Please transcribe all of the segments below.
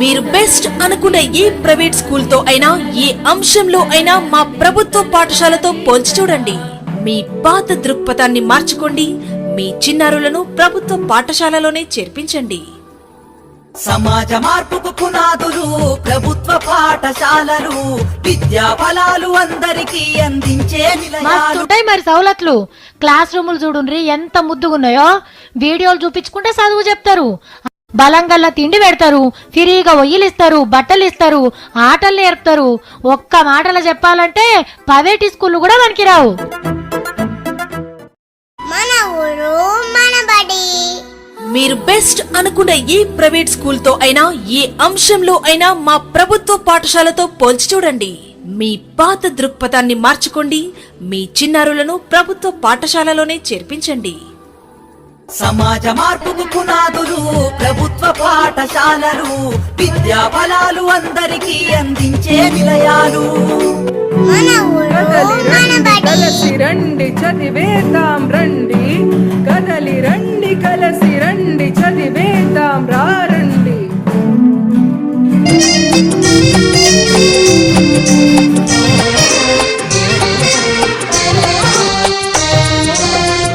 మీరు బెస్ట్ అనుకున్న ఏ private school తో అయినా ఏ అంశంలో అయినా మా ప్రభుత్వ పాఠశాలతో పోల్చి చూడండి. మీ పాత దృక్పథాన్ని మార్చుకోండి. మీ చిన్నారులను ప్రభుత్వ పాఠశాలలోనే చేర్పించండి. సమాజ మార్పుకు పునాదులు ప్రభుత్వ పాఠశాలలు, విద్యా ఫలాలు అందరికీ అందించే నిలయాలు. మరి సౌలతులు క్లాస్ రూములు చూడుండ్రి ఎంత ముద్దుగున్నాయో. వీడియోలు చూపించుకుంటే చదువు చెప్తారు, బలంగల్లా తిండి పెడతారు, ఫ్రీగా ఒయ్యిలు ఇస్తారు, బట్టలు ఇస్తారు, ఆటలు నేర్పుతారు. ఒక్క మాటలో చెప్పాలంటే ప్రైవేట్ స్కూల్ కూడా మనకి రావు. మన ఊరు మన బడి. మీరు బెస్ట్ అనుకున్న ఏ ప్రైవేట్ స్కూల్ తో అయినా ఏ అంశంలో అయినా మా ప్రభుత్వ పాఠశాలతో పోల్చి చూడండి. మీ పాత దృక్పథాన్ని మార్చుకోండి. మీ చిన్నారులను ప్రభుత్వ పాఠశాలలోనే చేర్పించండి. సమాజ మార్పుకు పునాదులు ప్రభుత్వ పాఠశాలలు, విద్యా ఫలాలు అందరికీ అందించే నిలయాలు. మన ఊరు మన బడి. కలసి రండి చదివేద్దాం రండి, కదలి రండి కలసి రండి చదివేద్దాం రండి.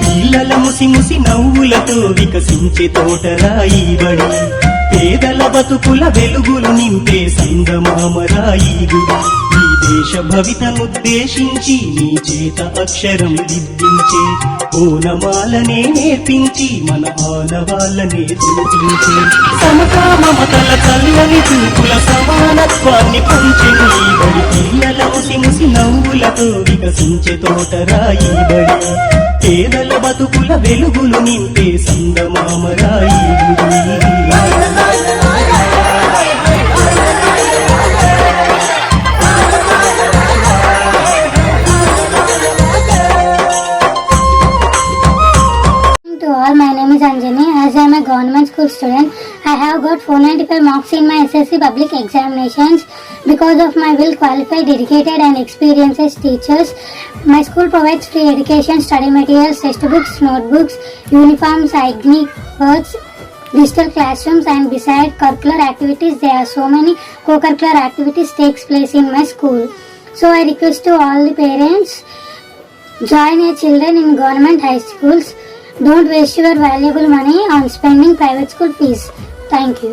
పిల్లల ముసి ముసి నవ్వులతో వికసించే తోటరాయి బడి, పేదల బతుకుల వెలుగులు నింపే సంగమామరాయి గుడి. ఈ దేశ భవితనుద్దేశించి నీ చేత అక్షరం దిద్దించే ఓనమాలనే నేర్పించి మన ఆనవాళ్ళనే చూపించే సమతా మమతల చల్లని చూపుల సమానత్వాన్ని పంచెను ఈ బడి. పిల్లల ముసి ముసి నవ్వులతో వికసించే తోటరాయి బడి, పేదల బతుకుల వెలుగులు నింపే సందమామరాయి గుడి. To all, my name is Anjani. As I am a government school student, I have got 495 marks in my SSC public examinations. Because of my well-qualified, dedicated and experienced teachers, my school provides free education, study materials, textbooks, notebooks, uniforms, hygienic berths, digital classrooms, and beside curricular activities, there are so many co-curricular activities takes place in my school. So I request to all the parents, join your children in government high schools. Don't waste your valuable money on spending private school fees. Thank you.